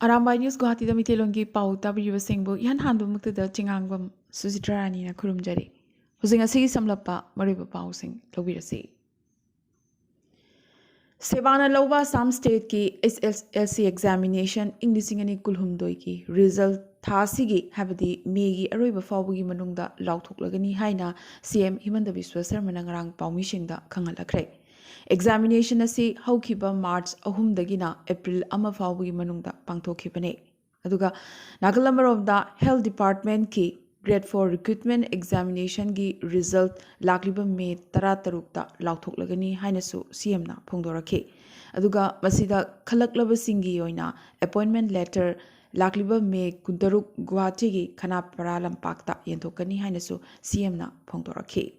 Arambai News Guwahati da Mitelongi Pau Tabriba Singbu Yan Hanbu Mukta Chingangbam Susitrani na Kurumjari. Husing a sea samlapa Mariba Pausing Tobirasi. Sevana Lova Sam State ki SSLC examination English Singani Kulhumdoi ki result Thasigi Habadi Megi Ariba Fabugi Manunda Lautuklagani Haina CM Himanda Viswasar Manangarang Paumishinda Kangalakre. Examination asi haukiba March ahumdagina April ama fawgi manungda pangthokibane. Aduga Nagalamar Health Department ki Grade 4 Recruitment Examination ki result lakliba May taratarukta lauthoklagani hainasu CM na phongdorake. Aduga masida khalaklaba singi yoina appointment letter lakliba May kuntaruk Guwahati ki Khanapara lampakta yenthokani hainasu CM na phongdorake.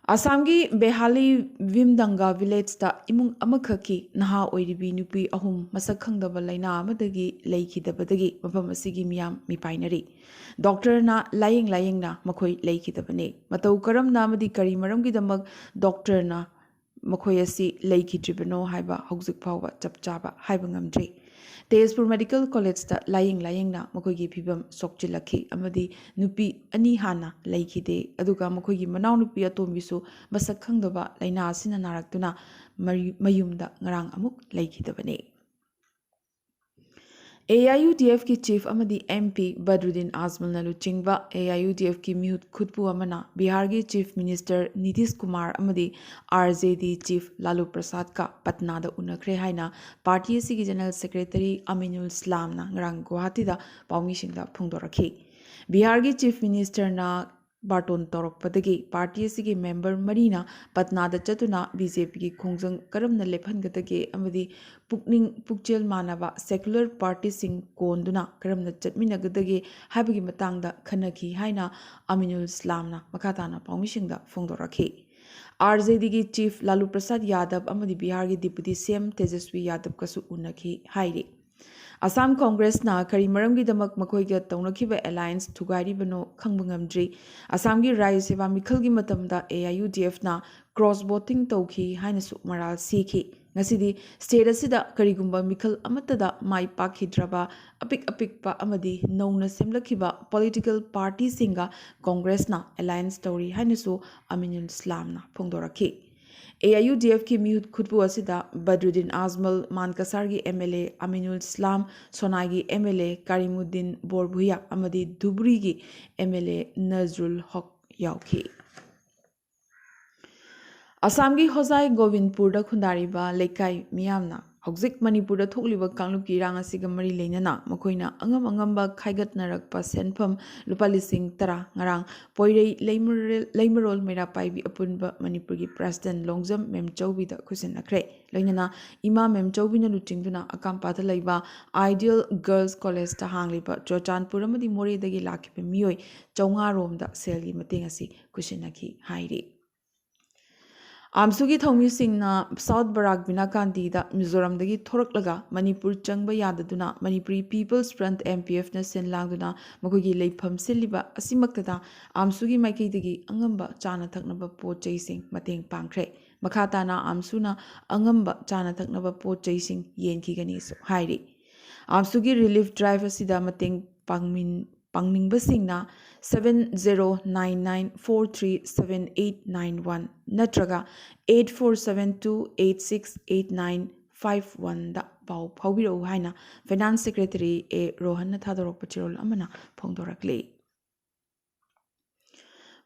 Asamgi Behali Vimdanga village da imung amakaki naha oiribi nupi ahum masakhangdaba laina amadagi leikidabadagi mafamasigi miyam mipainari. Doctor na laying na makhoi leikidabane. Matau karam na amadi kari maramgidamak doctor na makhoi asi leikidribano haiba hauzik phawa chapchaba haiba ngamdri. Tezpur Medical College da laying na makoigi phibam sokchilakhi amadi nupi ani hana laikide aduga makoigi manaw nupi atombisu masak khangdaba laina asina naraktuna mayumda ngarang amuk laikidabane. AIUDF ki chief amadi MP Badruddin Azmal na luchingba AIUDF ki mihut khutpu amana Bihar ki chief minister Nitish Kumar amadi RJD chief Lalu Prasad ka Patna da unakre haina party si ki general secretary Aminul Islam na ngrang Guwahati da paumi singda phongdorakhi. Bihar ki chief minister na Barton Torokpadagi party sigi member Marina Patna da Chatuna BJP ki Khongjang Karamna Lephangatagi amadi Pukning Pukchel Manava secular party sing Konduna Karamna Chatminagadagi Habagi Matangda Khanaki Haina Aminul Islamna Makatana Paumishingda Phongdorakhi. RJD ki chief Lalu Prasad Yadav amadi Bihar ki deputy CM Tejaswi Yadav kasu unaki hairi. Assam Congress na kari maramgi damak makoiga taunakhiba alliance thugairi bano khangbangamdri Assam gi Rai Seva Mikhal gi matamda AIUDF na cross voting tawki hainasu maral sikhi ngasidi state asida karigumba Mikhal amatada mai pakhidraba apik pa amadi nauna semlakhiba political party singa Congress na alliance story hainasu Aminul Islam na phongdorakhi. AIUDF ki mihut khutbu asida Badruddin Azmal Mankasar gi MLA Aminul Islam Sonai gi MLA Karimuddin Borbhuya amadi Dhubri gi MLA Nazrul Haq yauki. Assam gi Hozai Govindpur da khundariba lekai miyamna Hauzik Manipur da thokliba kanglup ki rang asiga mari leinana makoina angamba khaigatnarakpa senpham lupa lising tara ngarang poirei leimarol mera paibi apunba Manipur gi president Longjam Memchaubi da khusinakre leinana ima Memchaubi na luchingduna akampa da leiba Ideal Girls College ta hangliba Chochanpur amadi more dagi lakhiba miyoi chaunga rom da selgi mateng asi khusinaki hairi. Amsugi Thongmi Singna South Barak Binakandi da Mizoram dagi Thoraklaga Manipur Changba Yadaduna Manipuri People's Front MPF na Senlangduna Makogi Leifam Siliba Asimaktada Amsugi Maiki dagi Angamba Chana Thaknaba Po Chaising Mateng Pangkre Makatana Amsuna Angamba Chana Thaknaba Po Chaising Yenkigani so Hairi Amsugi Relief Drive Asida Mateng Pangningba 7099437891 natraga 8472868951 da pau phawbiro haina finance secretary A Rohan thadorok pachirol amana phongdorakle.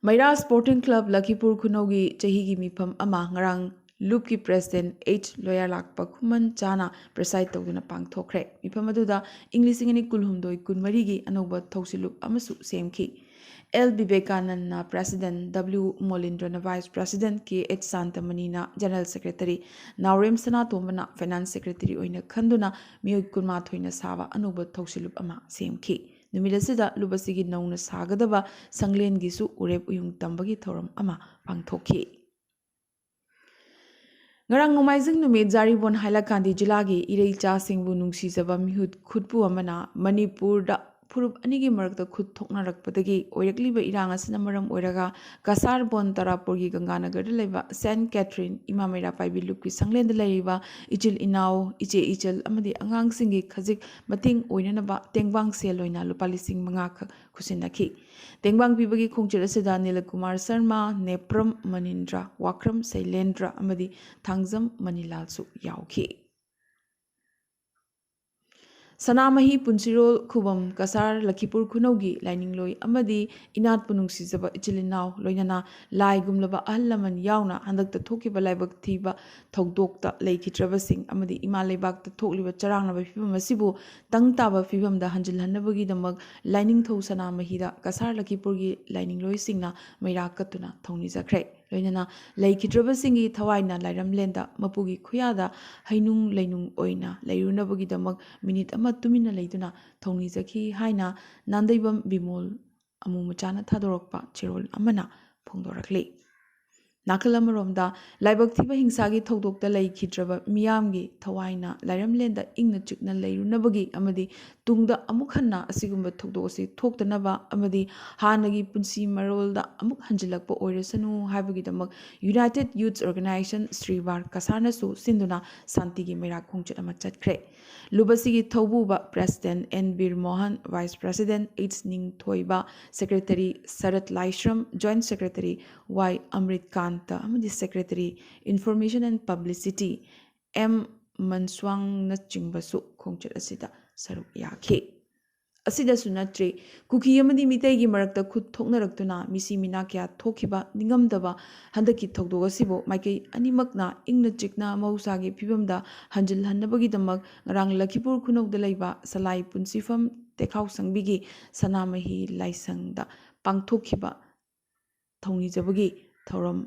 Maira Sporting Club Lakipur Kunogi chahigi mifam ama ngarang Loop ki president H Lawyer Lakpa Khuman Chana preside tawduna pangthokre mifam aduda English ingani kulhumdoi kunmarigi anoba thausilup amasu semki. L. Vivekananda President, W. Molindra Vice President, K. H. Santamani General Secretary, Naurem Sanatomana Finance Secretary Oina Khanduna, Mio Kunma Thoina Sava, Anuba Tausilup Ama, same K. Numidasida Lubasigi known as Sagadava, Sanglen Gisu, Ureb Uyung Tambagi Thorum Ama, Pangthoki. Ngarang nomaizing numid Zaribon Hailakandi Jilagi, Irei Cha Singbu Nungsizaba Mihut Kutpu Amana, Manipur da ꯐꯨꯔꯨꯞ ꯑꯅꯤꯒꯤ ꯃꯔꯛꯇ ꯈꯨꯠ ꯊꯣꯛꯅꯔꯛꯄꯗꯒꯤ ꯑꯣꯏꯔꯛꯂꯤꯕ ꯏꯔꯥꯡ ꯑꯁꯤꯅ ꯃꯔꯝ ꯑꯣꯏꯔꯒ Cachar bone ꯇꯔꯥꯄꯨꯔꯒꯤ ꯒꯪꯒꯥꯅꯒꯔꯗ ꯂꯩꯕ saint Catherine ꯏꯃꯥ ꯃꯩꯔꯥ ꯄꯥꯏꯕꯤ ꯂꯨꯞꯀꯤ ꯁꯪꯂꯦꯟꯗ ꯂꯩꯔꯤꯕ ꯏꯆꯤꯜ ꯏꯅꯥꯎ ꯏꯆꯦ ꯏꯆꯜ ꯑꯃꯗꯤ ꯑꯉꯥꯡꯁꯤꯡꯒꯤ ꯈꯖꯤꯛ ꯃꯇꯦꯡ ꯑꯣꯏꯅꯅꯕ ꯇꯦꯡꯕꯥꯡ ꯁꯦꯜ ꯑꯣꯏꯅ ꯂꯨꯄꯥ 5,000 ꯈꯛ ꯈꯨꯠꯁꯤꯟꯅꯈꯤ꯫ ꯇꯦꯡꯕꯥꯡ ꯄꯤꯕꯒꯤ ꯈꯣꯡꯆꯠ ꯑꯁꯤꯗ ꯅꯤꯂꯀꯨꯃꯥꯔ ꯁꯔꯃ, ꯅꯦꯄ꯭ꯔꯝ ꯃꯅꯤꯟꯗ꯭ꯔ, ꯋꯥꯈ꯭ꯔꯝ ꯁꯩꯂꯦꯟꯗ꯭ꯔ ꯑꯃꯗꯤ ꯊꯥꯡꯖꯝ ꯃꯅꯤꯂꯥꯜꯁꯨ ꯌꯥꯎꯈꯤ꯫ ꯁꯅꯥꯃꯍꯤ ꯄꯨꯟꯁꯤꯔꯣꯜ ꯈꯨꯕꯝ ꯀꯁꯥꯔ ꯂꯛꯈꯤꯄꯨꯔ ꯈꯨꯅꯧꯒꯤ ꯂꯥꯏꯅꯤꯡꯂꯣꯏ ꯑꯃꯗꯤ ꯏꯅꯥꯠꯄꯨ ꯅꯨꯡꯁꯤꯖꯕ ꯏꯆꯤꯜ ꯏꯅꯥꯎ ꯂꯣꯏꯅꯅ ꯂꯥꯏꯒꯨꯝꯂꯕ ꯑꯍꯜ ꯂꯃꯟ ꯌꯥꯎꯅ ꯍꯟꯗꯛꯇ ꯊꯣꯛꯈꯤꯕ ꯂꯥꯏꯕꯛ ꯊꯤꯕ ꯊꯧꯗꯣꯛꯇ ꯂꯩꯈꯤꯗ꯭ꯔꯕꯁꯤꯡ ꯑꯃꯗꯤ ꯏꯃꯥ ꯂꯩꯕꯥꯛꯇ ꯊꯣꯛꯂꯤꯕ ꯆꯔꯥꯡꯅꯕ ꯐꯤꯚꯝ ꯑꯁꯤꯕꯨ ꯇꯪ ꯇꯥꯕ ꯐꯤꯚꯝꯗ ꯍꯟꯖꯤꯜꯍꯟꯅꯕꯒꯤꯗꯃꯛ ꯂꯥꯏꯅꯤꯡꯊꯧ ꯁꯅꯥꯃꯍꯤꯗ ꯀꯁꯥꯔ ꯂꯛꯈꯤꯄꯨꯔꯒꯤ ꯂꯥꯏꯅꯤꯡꯂꯣꯏꯁꯤꯡꯅ ꯃꯩꯔꯥ ꯀꯠꯇꯨꯅ ꯊꯧꯅꯤꯖꯈ꯭ꯔꯦ꯫ ꯂꯣꯏꯅꯅ ꯂꯩꯈꯤꯗ꯭ꯔꯕꯁꯤꯡꯒꯤ ꯊꯋꯥꯏꯅ ꯂꯥꯏꯔꯝꯂꯦꯟꯗ ꯃꯄꯨꯒꯤ ꯈꯨꯌꯥꯗ ꯍꯩꯅꯨꯡ ꯂꯩꯅꯨꯡ ꯑꯣꯏꯅ ꯂꯩꯔꯨꯅꯕꯒꯤꯗꯃꯛ ꯃꯤꯅꯤꯠ ꯑꯃ ꯇꯨꯃꯤꯟꯅ ꯂꯩꯗꯨꯅ ꯊꯧꯅꯤꯖꯈꯤ ꯍꯥꯏꯅ ꯅꯥꯟꯗꯩꯕꯝ ꯕꯤꯃꯣꯜ ꯑꯃꯨ ꯃꯆꯥꯅ ꯊꯥꯗꯣꯔꯛꯄ ꯆꯦꯔꯣꯜ ꯑꯃꯅ ꯐꯣꯡꯗꯣꯔꯛꯂꯤ꯫ ꯅꯥꯀꯜ ꯑꯃꯔꯣꯝꯗ ꯂꯥꯏꯕꯛ ꯊꯤꯕ ꯍꯤꯡꯁꯥꯒꯤ ꯊꯧꯗꯣꯛꯇ ꯂꯩꯈꯤꯗ꯭ꯔꯕ ꯃꯤꯌꯥꯝꯒꯤ ꯊꯋꯥꯏꯅ ꯂꯥꯏꯔꯝꯂꯦꯟꯗ ꯏꯪꯅ ꯆꯤꯛꯅ ꯂꯩꯔꯨꯅꯕꯒꯤ ꯑꯃꯗꯤ ꯇꯨꯡꯗ ꯑꯃꯨꯛ ꯍꯟꯅ ꯑꯁꯤꯒꯨꯝꯕ ꯊꯧꯗꯣꯛ ꯑꯁꯤ ꯊꯣꯛꯇꯅꯕ ꯑꯃꯗꯤ ꯍꯥꯟꯅꯒꯤ ꯄꯨꯟꯁꯤ ꯃꯔꯣꯜꯗ ꯑꯃꯨꯛ ꯍꯟꯖꯤꯜꯂꯛꯄ ꯑꯣꯏꯔꯁꯅꯨ ꯍꯥꯏꯕꯒꯤꯗꯃꯛ ꯌꯨꯅꯥꯏꯇꯦꯗ ꯌꯨꯊ ꯑꯣꯔꯒꯅꯥꯏꯖꯦꯁꯟ ꯁ꯭ꯔꯤꯕꯥꯔ ꯀꯁꯥꯔꯅꯁꯨ ꯁꯤꯟꯗꯨꯅ ꯁꯥꯟꯇꯤꯒꯤ ꯃꯩꯔꯥ ꯈꯣꯡꯆꯠ ꯑꯃ ꯆꯠꯈ꯭ꯔꯦ꯫ ꯂꯨꯕꯁꯤꯒꯤ ꯊꯧꯕꯨꯕ president N Bir Mohan, vice president H Ningthoiba, secretary Sarat Laishram, joint secretary Y Amrit Kanta ꯑꯃꯗꯤ secretary information and publicity M ꯃꯟꯁ꯭ꯋꯥꯡꯅꯆꯤꯡꯕꯁꯨ ꯈꯣꯡꯆꯠ ꯑꯁꯤꯗ ꯁꯔꯨꯛ ꯌꯥꯈꯤ꯫ ꯑꯁꯤꯗꯁꯨ ꯅꯠꯇ꯭ꯔꯤ ꯀꯨꯀꯤ ꯑꯃꯗꯤ ꯃꯤꯇꯩꯒꯤ ꯃꯔꯛꯇ ꯈꯨꯠ ꯊꯣꯛꯅꯔꯛꯇꯨꯅ ꯃꯤꯁꯤ ꯃꯤꯅꯥ ꯀꯌꯥ ꯊꯣꯛꯈꯤꯕ ꯅꯤꯡꯉꯝꯗꯕ ꯍꯟꯗꯛꯀꯤ ꯊꯧꯗꯣꯛ ꯑꯁꯤꯕꯨ ꯃꯥꯏꯀꯩ ꯑꯅꯤꯃꯛꯅ ꯏꯪꯅ ꯆꯤꯛꯅ ꯃꯍꯧꯁꯥꯒꯤ ꯐꯤꯚꯝꯗ ꯍꯟꯖꯤꯜꯍꯟꯅꯕꯒꯤꯗꯃꯛ ꯉꯔꯥꯡ ꯂꯛꯈꯤꯄꯨꯔ ꯈꯨꯅꯧꯗ ꯂꯩꯕ ꯁꯂꯥꯏ ꯄꯨꯟꯁꯤꯐꯝ ꯇꯦꯈꯥꯎꯁꯪꯕꯤꯒꯤ ꯁꯅꯥꯃꯍꯤ ꯂꯥꯏꯁꯪꯗ ꯄꯥꯡꯊꯣꯛꯈꯤꯕ ꯊꯧꯅꯤꯖꯕꯒꯤ ꯊꯧꯔꯝ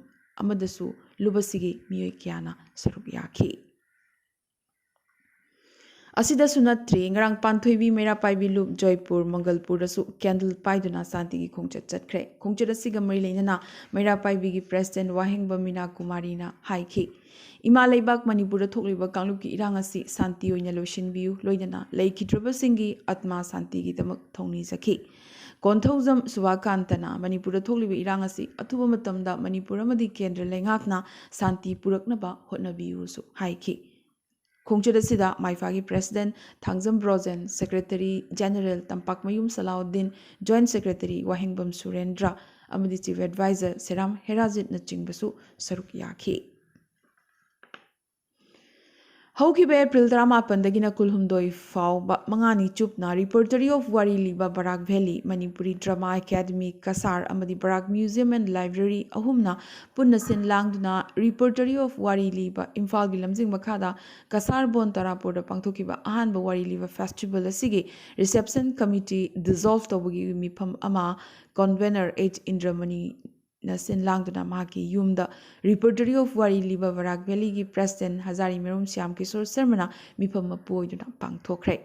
ꯑꯃꯗꯁꯨ ꯂꯨꯕꯁꯤꯒꯤ ꯃꯤꯑꯣꯏ ꯀꯌꯥꯅ ꯁꯔꯨꯛ ꯌꯥꯈꯤ꯫ ꯑꯁꯤꯗꯁꯨ ꯅꯠꯇ꯭ꯔꯤ ꯉꯔꯥꯡ ꯄꯥꯟꯊꯣꯏꯕꯤ ꯃꯩꯔꯥ ꯄꯥꯏꯕꯤ ꯂꯨꯞ ꯖꯣꯏꯄꯨꯔ ꯃꯪꯒꯜꯄꯨꯔꯗꯁꯨ ꯀꯦꯟꯗꯜ ꯄꯥꯏꯗꯨꯅ ꯁꯥꯟꯇꯤꯒꯤ ꯈꯣꯡꯆꯠ ꯆꯠꯈ꯭ꯔꯦ꯫ ꯈꯣꯡꯆꯠ ꯑꯁꯤꯒ ꯃꯔꯤ ꯂꯩꯅꯅ ꯃꯩꯔꯥ ꯄꯥꯏꯕꯤꯒꯤ ꯄ꯭ꯔꯦꯁꯤꯗꯦꯟꯠ ꯋꯥꯍꯦꯡꯕꯝ ꯃꯤꯅꯥ ꯀꯨꯃꯥꯔꯤꯅ ꯍꯥꯏꯈꯤ, ꯏꯃꯥ ꯂꯩꯕꯥꯛ ꯃꯅꯤꯄꯨꯔꯗ ꯊꯣꯛꯂꯤꯕ ꯀꯥꯡꯂꯨꯞꯀꯤ ꯏꯔꯥꯡ ꯑꯁꯤ ꯁꯥꯟꯇꯤ ꯑꯣꯏꯅ ꯂꯣꯏꯁꯤꯟꯕꯤꯌꯨ, ꯂꯣꯏꯅꯅ ꯂꯩꯈꯤꯗ꯭ꯔꯕꯁꯤꯡꯒꯤ ꯑꯥꯠꯃꯥ ꯁꯥꯟꯇꯤꯒꯤꯗꯃꯛ ꯊꯧꯅꯤꯖꯈꯤ꯫ ꯀꯣꯟꯊꯧꯖꯝ ꯁꯨꯕꯥꯀꯥꯟꯇꯅ ꯃꯅꯤꯄꯨꯔꯗ ꯊꯣꯛꯂꯤꯕ ꯏꯔꯥꯡ ꯑꯁꯤ ꯑꯊꯨꯕ ꯃꯇꯝꯗ ꯃꯅꯤꯄꯨꯔ ꯑꯃꯗꯤ ꯀꯦꯟꯗ꯭ꯔ ꯂꯩꯉꯥꯛꯅ ꯁꯥꯟꯇꯤ ꯄꯨꯔꯛꯅꯕ ꯍꯣꯠꯅꯕꯤꯌꯨꯁꯨ ꯍꯥꯏꯈꯤ꯫ ꯈꯣꯡꯆꯠ ꯑꯁꯤꯗ ꯃꯥꯏꯐꯥꯒꯤ president Thangjam Brojen, secretary general Tampakmayum Salauddin, joint secretary Wahengbam Surendra ꯑꯃꯗꯤ ꯆꯤꯐ ꯑꯦꯗꯚꯥꯏꯖꯔ ꯁꯦꯔꯥꯝ ꯍꯦꯔꯥꯖꯤꯠꯅꯆꯤꯡꯕꯁꯨ ꯁꯔꯨꯛ ꯌꯥꯈꯤ꯫ ꯍꯧꯈꯤꯕ ꯑꯦꯄ꯭ꯔꯤꯜ 18ꯗꯒꯤꯅ 12 ꯐꯥꯎꯕ ꯃꯉꯥꯅꯤ ꯆꯨꯞꯅ ꯔꯤꯄꯔꯇꯔꯤ ꯑꯣꯐ ꯋꯥꯔꯤ ꯂꯤꯕ Barak valley, Manipuri drama academy Cachar ꯑꯃꯗꯤ ꯕꯔꯥꯛ ꯃ꯭ꯌꯨꯖꯤꯌꯝ ꯑꯦꯟড ꯂꯥꯏꯕ꯭ꯔꯦꯔꯤ ꯑꯍꯨꯝꯅ ꯄꯨꯟꯅ ꯁꯤꯟ ꯂꯥꯡꯗꯨꯅ ꯔꯤꯄꯔꯇꯔꯤ ꯑꯣꯐ ꯋꯥꯔꯤ ꯂꯤꯕ ꯏꯝꯐꯥꯜꯒꯤ ꯂꯝꯖꯤꯡ ꯃꯈꯥꯗ ꯀꯁꯥꯔ ꯕꯣꯟ ꯇꯔꯥꯄꯨꯔꯗ ꯄꯥꯡꯊꯣꯛꯈꯤꯕ ꯑꯍꯥꯟꯕ ꯋꯥꯔꯤ ꯂꯤꯕ ꯐꯦꯁꯇꯤꯚꯦꯜ ꯑꯁꯤꯒꯤ ꯔꯤꯁꯦꯞꯁꯟ ꯀꯃꯤꯇꯤ ꯗꯤꯖꯣꯜꯚ ꯇꯧꯕꯒꯤ ꯃꯤꯐꯝ ꯑꯃ ꯀꯟꯚꯦꯅꯔ ꯑꯩꯆ ꯏꯟꯗ꯭ꯔꯃꯅꯤꯅ ꯁꯤꯟ ꯂꯥꯡꯗꯨꯅ ꯃꯍꯥꯛꯀꯤ ꯌꯨꯝꯗ ꯔꯤꯄꯔꯇꯔꯤ ꯑꯣꯐ ꯋꯥꯔꯤ ꯂꯤꯕ ꯕꯔꯥꯛ ꯚꯦꯂꯤꯒꯤ ꯄ꯭ꯔꯦꯁꯤꯗꯦꯟꯠ ꯍꯖꯥꯔꯤꯃꯦꯔꯨꯝ ꯁ꯭ꯌꯥꯝ ꯀꯤꯁꯣꯔ ꯁꯔꯃꯅ ꯃꯤꯐꯝ ꯃꯄꯨ ꯑꯣꯏꯗꯨꯅ ꯄꯥꯡꯊꯣꯛꯈ꯭ꯔꯦ꯫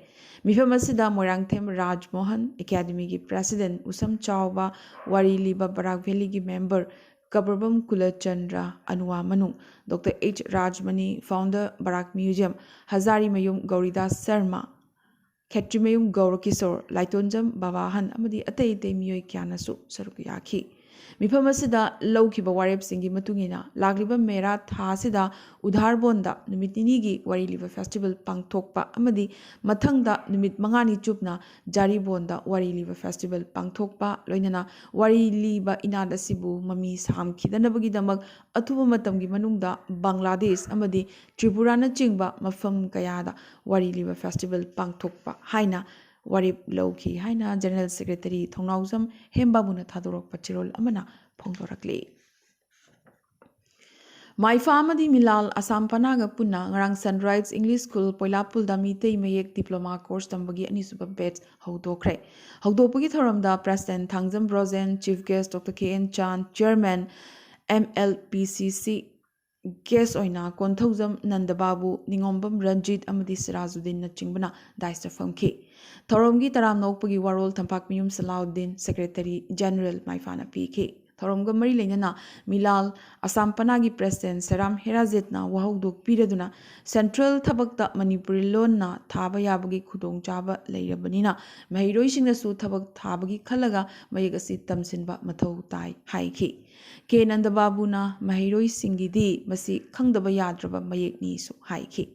ꯃꯤꯐꯝ ꯑꯁꯤꯗ ꯃꯣꯏꯔꯥꯡꯊꯦꯝ ꯔꯥꯖꯃꯣꯍꯟ, ꯑꯦꯀꯥꯗꯦꯃꯤꯒꯤ ꯄ꯭ꯔꯦꯁꯤꯗꯦꯟꯠ ꯎꯁꯝ ꯆꯥꯎꯕ, ꯋꯥꯔꯤ ꯂꯤꯕ ꯕꯔꯥꯛ ꯚꯦꯂꯤꯒꯤ ꯃꯦꯝꯕꯔ ꯀꯕꯔꯕꯝ ꯀꯨꯂꯆꯟꯗ꯭ꯔ ꯑꯅꯨꯋꯥ ꯃꯅꯨꯡ, doctor H Rajmani, founder Barak museum, Hazarimayum Gouridas Sharma, Khetrimayum Gourkishor, Laitonjam Babahan ꯑꯃꯗꯤ ꯑꯇꯩ ꯑꯇꯩ ꯃꯤꯑꯣꯏ ꯀꯌꯥꯅꯁꯨ ꯁꯔꯨꯛ ꯌꯥꯈꯤ꯫ ꯃꯤꯐꯝ ꯑꯁꯤꯗ ꯂꯧꯈꯤꯕ ꯋꯥꯔꯦꯞꯁꯤꯡꯒꯤ ꯃꯇꯨꯡꯏꯟꯅ ꯂꯥꯛꯂꯤꯕ ꯃꯦꯔꯥ ꯊꯥ ꯑꯁꯤꯗ ꯎꯙꯥꯔꯕꯣꯟꯗ ꯅꯨꯃꯤꯠ 9ꯒꯤ ꯋꯥꯔꯤ ꯂꯤꯕ ꯐꯦꯁꯇꯤꯚꯦꯜ ꯄꯥꯡꯊꯣꯛꯄ ꯑꯃꯗꯤ ꯃꯊꯪꯗ ꯅꯨꯃꯤꯠ 5ꯅꯤ ꯆꯨꯞꯅ ꯖꯥꯔꯤꯕꯣꯟꯗ ꯋꯥꯔꯤ ꯂꯤꯕ ꯐꯦꯁꯇꯤꯚꯦꯜ ꯄꯥꯡꯊꯣꯛꯄ, ꯂꯣꯏꯅꯅ ꯋꯥꯔꯤ ꯂꯤꯕ ꯏꯅꯥꯠ ꯑꯁꯤꯕు ꯃꯃꯤ ꯁꯥꯝꯈꯤꯗꯅꯕꯒꯤꯗꯃꯛ ꯑꯊꯨꯕ ꯃꯇꯝꯒꯤ ꯃꯅꯨꯡꯗ ꯕꯪꯒ꯭ꯂꯥꯗꯦꯁ ꯑꯃꯗꯤ ꯇ꯭ꯔꯤꯄꯨꯔꯥꯅꯆꯤꯡꯕ ꯃꯐꯝ ꯀꯌꯥꯗ ꯋꯥꯔꯤ ꯂꯤꯕ ꯐꯦꯁꯇꯤꯚꯦꯜ ꯄꯥꯡꯊꯣꯛꯄ ꯍꯥꯏꯅ ꯋꯥꯔꯦꯞ ꯂꯧꯈꯤ ꯍꯥꯏꯅ ꯖꯦꯅꯔꯦꯜ ꯁꯦꯀ꯭ꯔꯦꯇꯔꯤ ꯊꯧꯅꯥꯎꯖꯝ ꯍꯦꯝꯕꯥꯕꯨꯅ ꯊꯥꯗꯣꯔꯛꯄ ꯆꯦꯔꯣꯜ ꯑꯃꯅ ꯐꯣꯡꯗꯣꯔꯛꯂꯤ꯫ ꯃꯥꯏꯐꯥ ꯑꯃꯗꯤ ꯃꯤꯂꯥꯜ ꯑꯁꯥꯝ ꯄꯅꯥꯒ ꯄꯨꯟꯅ ꯉꯔꯥꯡ ꯁꯟꯔꯥꯏꯖ ꯏꯪꯂꯤꯁ ꯁ꯭ꯀꯨꯜ ꯄꯣꯏꯂꯥꯄꯨꯜꯗ ꯃꯤꯇꯩ ꯃꯌꯦꯛ ꯗꯤꯄ꯭ꯂꯣꯃꯥ ꯀꯣꯔꯁ ꯇꯝꯕꯒꯤ ꯑꯅꯤꯁꯨꯕ ꯕꯦꯆ ꯍꯧꯗꯣꯛꯈ꯭ꯔꯦ꯫ ꯍꯧꯗꯣꯛꯄꯒꯤ ꯊꯧꯔꯝꯗ president Thangjam Brojen, chief guest doctor K N Chan, chairman MLPCC, guest ꯑꯣꯏꯅ ꯀꯣꯟꯊꯧꯖꯝ ꯅꯟꯗꯕꯥꯕꯨ, ꯅꯤꯉꯣꯝꯕꯝ ꯔꯟꯖꯤꯠ ꯑꯃꯗꯤ ꯁꯤꯔꯥꯖꯨꯗꯤꯟꯅꯆꯤꯡꯕꯅ ꯗꯥꯏꯁꯇ ꯐꯝꯈꯤ꯫ ꯊꯧꯔꯝꯒꯤ ꯇꯔꯥꯝꯅ ꯑꯣꯛꯄꯒꯤ ꯋꯥꯔꯣꯜ ꯇꯝꯄꯥꯛꯃꯌꯨꯝ ꯁꯂꯥꯎꯗꯤꯟ, ꯁꯦꯀ꯭ꯔꯦꯇꯔꯤ ꯖꯦꯅꯔꯦꯜ ꯃꯥꯏꯐꯥꯅ ꯄꯤꯈꯤ꯫ थौरमगा मरी लेना मिलाल असम पनागी प्रेसिडेंट सेराम हेराजेटना वहाउदोक पीरदुना सेंट्रल थबकता मणिपुरी लोनना थाबा याबगी खुदोंग चाबा लेरबनिना महिरोइसिंगसु थबक थाबगी खलगा मयेक असि तमसिनबा मथौ ताई हाइखि के नंदबाबुना महिरोइसिंगिदी मसि खंगदबा याद्रबा मयेकनी सु हाइखि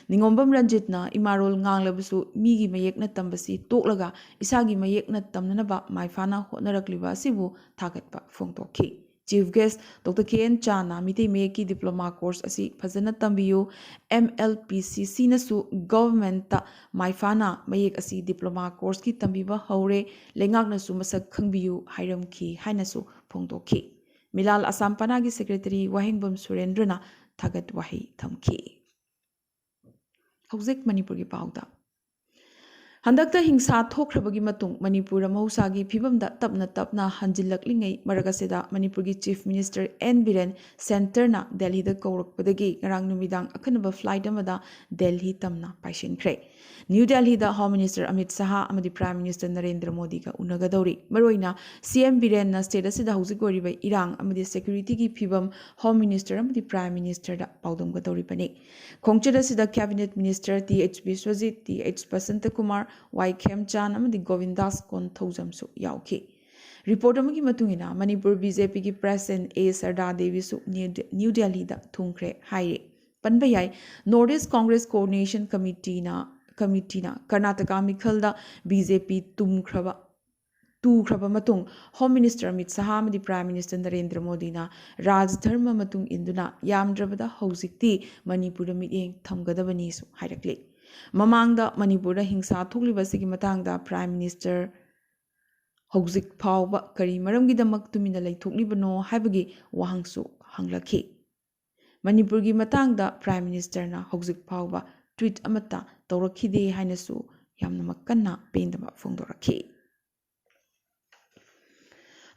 निंगोंबम रंजितना इमारोल nganglabsu migi mayekna tambasi toklaga isagi mayekna tamnanaba maifana hotnarakliba asibu thagatpa phongtokhi Chief Guest Dr. K.N. Chana Mitei Meki Diploma Course asi Fazana Tambiyu MLPCC nasu Government ta Maifana Mayek asi Diploma Course ki tambiba haure lengak nasu masak khangbiyu hairam ki hainasu phongtokhi Milal Assam Panagi Secretary Wahingbam Surendrana Thagat Wahi Thamki हौजिक Manipur की पाउदा हंदकता हिंसा थोख्रबगी मतुंग मणिपुर महौसागी फिबमदा तपना तपना हंजिलकलिंगै मरगसेदा मणिपुर की chief minister N Biren सेंटरना दिल्ली दा कौरकपदगी ngarang numidang अखनब flight अमदा दिल्ली तमना पाइसिनख्रे न्यू दिल्ली दा होम मिनिस्टर अमित शाह अमदी प्राइम मिनिस्टर नरेंद्र मोदी का उनगदौरी मरोइना सीएम बिरेन ना स्टेट असिदा हौजिक ओरिबा इरांग अमदी सिक्योरिटी की फिबम होम मिनिस्टर अमदी प्राइम मिनिस्टर दा पाउदमगदौरी बने खोंगचद असिदा cabinet minister TH Biswajit TH Basanta Kumar Y Khemchand अमदी गोविंदास कोनथौजमसु याउखि रिपोर्ट अमगी मतुंगिना मणिपुर बीजेपी की प्रेसिडेंट ए सरदा देवीसु न्यू दिल्ली दा थुंख्रे हाइरे पनबा याई नॉर्थ ईस्ट कांग्रेस कोऑर्डिनेशन कमिटीना कर्नाटका मिखलदा बीजेपी तुख्रबा मतुंग होम मिनिस्टर अमित शाह अमदी प्राइम मिनिस्टर नरेंद्र मोदीना राजधर्म मतुंग इंदुना यामद्रबदा हौजिक्ति मणिपुर मियेंग थमगदबनीसु हाइरक्ले ममांगदा मणिपुर हिंसा थोक्लिबसिगी मतांगदा प्राइम मिनिस्टर हौजिक फावबा करी मरमगिदमक तुमिना लैथोक्लिबनो हाइबगी वाहंगसु हंगलखि मणिपुर की मतांगदा प्राइम मिनिस्टरना हौजिक फावबा ट्वीट अमता तौरखिदे हाइनसु यामनमक कन्ना पेंदबा फोंदोरखि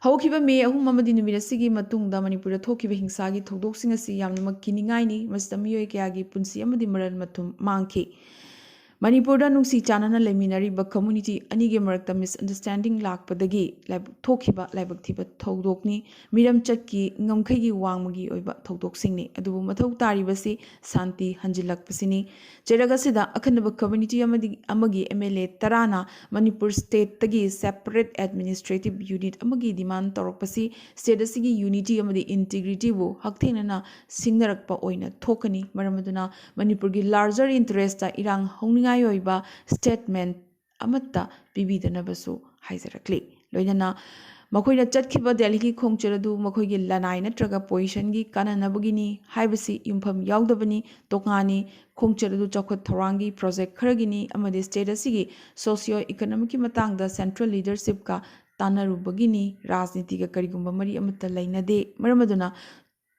हौखिबा मे अहुम अमदी नुमिरसिगी मतुंगदा मणिपुर थोखिबा हिंसागी थौदोकसिंग असि यामनमक किनिंगाइनी मसिदा मियोय कयागी पुंसी अमदी मरल मथुम मांगखि मणिपुर नुंसी चानना लेमिनरीब कम्युनिटी अनिगे मरक्ता मिसअंडरस्टैंडिंग लाकपदगी थोखिबा लाइबक थिबा थौदोकनी मिरम चटकी ngमखैगी वांगमगी ओइबा थौदोकसिंगनी अदुबु मथौ तारिबसि शांति हंजिलकपसिनी चेरगसिदा अखनब कम्युनिटी अमगी एमएलए तराना मणिपुर स्टेट तगी सेपरेट एडमिनिस्ट्रेटिव यूनिट अमगी डिमांड तौरकपसि स्टेट असिगी यूनिटी अमदी इंटीग्रिटी बु हकथेनना सिंगनरकपा ओइना थोकनी मरमदुना मणिपुर की लार्जर इंटरेस्ट ता इरांग हौनिंगाई ओइबा स्टेटमेंट अमत्ता पिबिदनबसु हाइजरक्ली लोइनना मखोइना चटखिबा दिल्ली की खोंगचरदु मखोइगी लनाई नत्रगा पोजिशन की काननबगिनी हाइबसि युमफम यावदबनी तोकानी खोंगचरदु चौखत थौरांगी प्रोजेक्ट खरगिनी अमदि स्टेट असिगी सोशियो इकोनॉमिक की मतांगदा सेंट्रल लीडरशिप का तानरुबगिनी राजनीति का करिगुंबा मरी अमत्ता लैनदे मरमदुना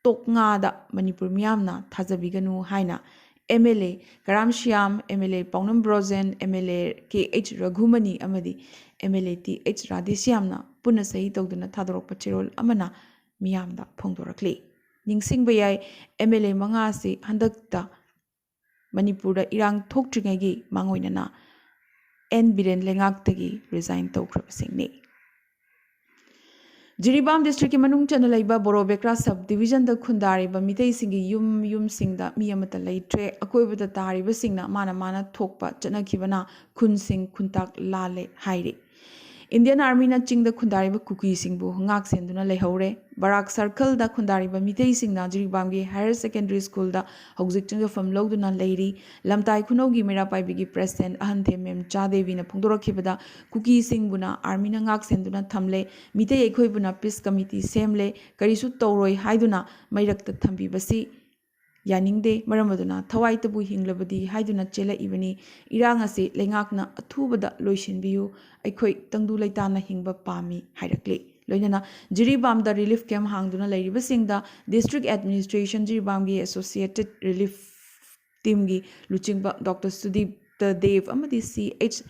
तोकंगादा मणिपुर मियामना थाजबिगनु हाइना MLA Karam Shyam MLA Paonam Brojen MLA KH. Raghumani अमदी एमएलए टी.एच. राधेश्यामना पुनः सही तौदुना थादोरकपा चेरोल अमना मियामदा फोंदोरक्ले निंगसिंगबा याय एमएलए मंगा से हंदकता मणिपुर इरांग थोक्ट्रिङैगी मांगोइनना एन बिरेन लेंगाक्तगी रिजाइन तौख्रबसिंगने जिरीबाम डिस्ट्रिक्ट की मनुंग चना लैबा बोरोबेक्रा सब डिवीजन द खुंदारिबा मितै सिंगी युम सिंगदा मी अमता लैट्रे अकोइबदा तारिबा सिंगना माना थोकपा चनखिबना खुनसिंग खुंताक लाले हाइरे इंडियन आर्मी ना चिंग खुंदारिबा कुकी सिंगबु हंगाक सेंदुना लेहौरे बराक सर्कल दा खुंदारिबा मितै सिंगना जिरीबामगी हायर सेकेंडरी स्कूल दा हौजिक चंगफम लौदुना लैरी लमताई खुनौगी मेरा पाइबिगी प्रेसिडेंट अहंथे मेम चादेवीना फोंदोरखिबदा कुकी सिंगबुना आर्मी ना ngaक सेंदुना थमले मितै एखोइबुना पीस कमिटी सेमले करिसु तौरोय हाइदुना मैरक्ता थंबिबसी यानिंगदे मरमदुना थवाइतबु हिंग्लबदी हाइदुना चेला इबनी इरांग असे लेंगाकना अथुबदा लोइसिनबियु अखोइ तंगदु लैताना हिंगबा पामी हाइरक्ले लोइनना जिरीबाम दा रिलीफ कैम्प हांगदुना लैरिबसिंगदा डिस्ट्रिक्ट एडमिनिस्ट्रेशन जिरीबाम गी एसोसिएटेड रिलीफ टीम गी लुचिंगबा डॉक्टर सुदीप देव अमदी सी.एच.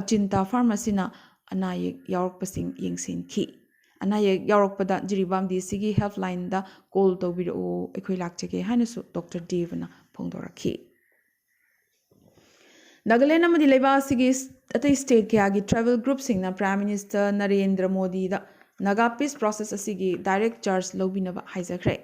अचिंता फार्मेसीना अनायक यावरकपसिंग यंगसिनखि अनायक यावरकपदा जिरीबाम डीसीगी हेल्पलाइन दा कॉल तौबिरओ अखोइ लाक्चगे हाइनसु डॉक्टर देवना फोंदोरखि नागालैंड अमदी लेबासिगी अतै स्टेट कयागी ट्रैवल ग्रुप सिंगना प्राइम मिनिस्टर नरेंद्र मोदी दा Naga peace process asigi direct charge lobinaba haizakre.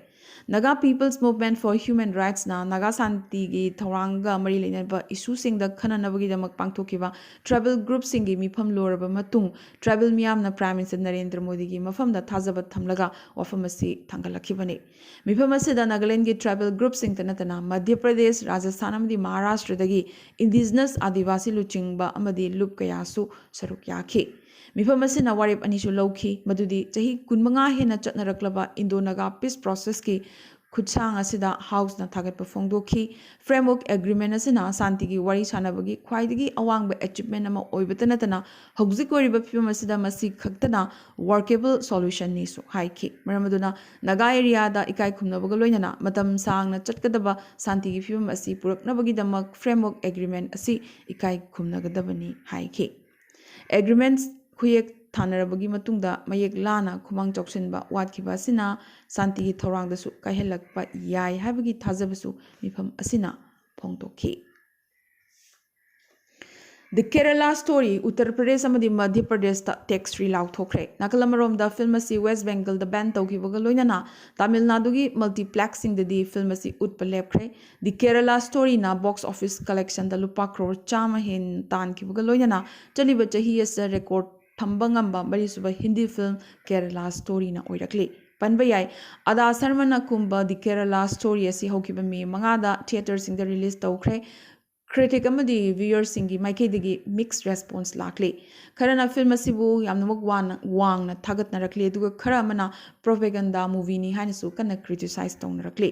Naga People's Movement for Human Rights na Naga Santi gi Thoranga Mari Lenaba issue sing the Kananabagi Damak Pangtokiva tribal group singi mifam loraba matung tribal miam na Prime Minister Narendra Modi gi mafam da Tazabat Tamlaga Wafamasi Tangalakivani. Mifamasi da Nagaland gi tribal group sing Tanatana Madhya Pradesh Rajasthan amadi Maharashtra dagi indigenous Adivasi Luchingba amadi Lup Kayasu Saruk Yaki. Mifam asina warip anishu lawki madudi chahi kunmanga hena chatnaraklaba Indo-Naga peace process ki khutsang asida house na thagatpa phongdokhi framework agreement asina santi gi wari sanabagi khwaidagi awangba achievement ama oibatana tana hauzik wariba phim asida masi khaktana workable solution ni su haiki maramaduna naga area da ikai khumnabaga loinana matam sangna chatkadaba santi gi phim asi puraknabagi damak framework agreement asi ikai khumnagadabani haiki agreements Kuyek Tanarabagi Matunda, Mayek Lana, Kumang Jokshinba, Watkiba Sina, Santi Torangdasu, Kahelakba, Yai, Habagi Tazabasu, Mipam Asina, Pongtoki. The Kerala story, Uttar Pradesh amadi Madhya Pradesh text reloud thokre. Nakalamarom da film asi West Bengal the band toki vagaloinana. Tamil Nadu gi multiplexing the film asi utpalepre. The Kerala story na box office collection da lupa crore chama hin tan ki vagaloinana. Chali bachahi as a record thambangamba barisuba Hindi film Kerala story na oirakli. Panbayai, Ada Sarmana Kumba the Kerala story asi hokiba me mangada theaters in the release tokre. Critic amadi viewers singi maikhaidagi mixed response lakli kharana film asibu yamnamak wang na thagat narakli aduga khara amana propaganda movie ni haina su kana criticize tong narakli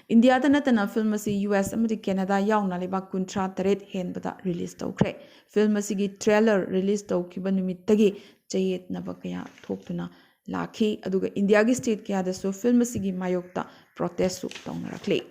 India da natana film asi US amadi Canada yauna leba kuntra taret hen bada release tawkre film asigi trailer release tawkiba numittagi chayet nabakaya thoktuna lakhi aduga India gi state kya da so film asigi mayokta protest su tong narakli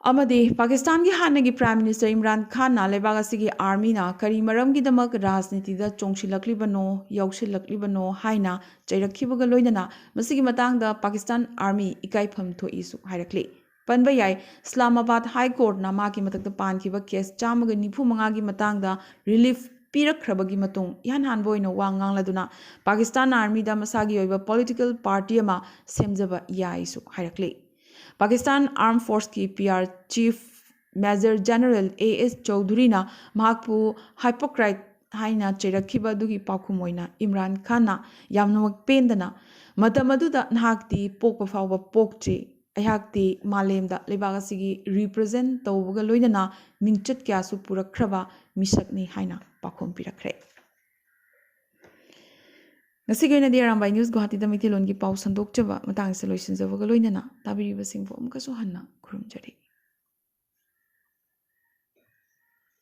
Amadi Pakistan ki hanagi Prime Minister Imran Khan na lebagasi ki army na kari maram ki damak rajniti da chongshilakli bano yaushilakli bano haina chairakhibaga loinana masigi matang da Pakistan army ikai pham tho isu hairakli panba yai Islamabad High Court na ma ki matak da pan ki ba case chamaga nifu manga ki matang da relief pirakhrabagi matung yan hanboina wangang laduna Pakistan army da masagi oiba political party ama semjaba ya isu hairakli Pakistan Armed Force ki PR Chief Major General A.S. Chowdhury na mahakpu hypocrite haina cherakhiba dugi pakumoina Imran Khan na yamnamak pendana matamadu nahakti pokpa fawba pokche ayakti malemda lebagasigi represent tawbuga loinana mingchat kyasu purakhraba misakni haina pakhom pirakre Nasigay di Arambai News Guwahati da Mitilon gi pau sandok chaba matang sa loisin sa vagaloy na tabiri basing po amkasuhan na kurum jari.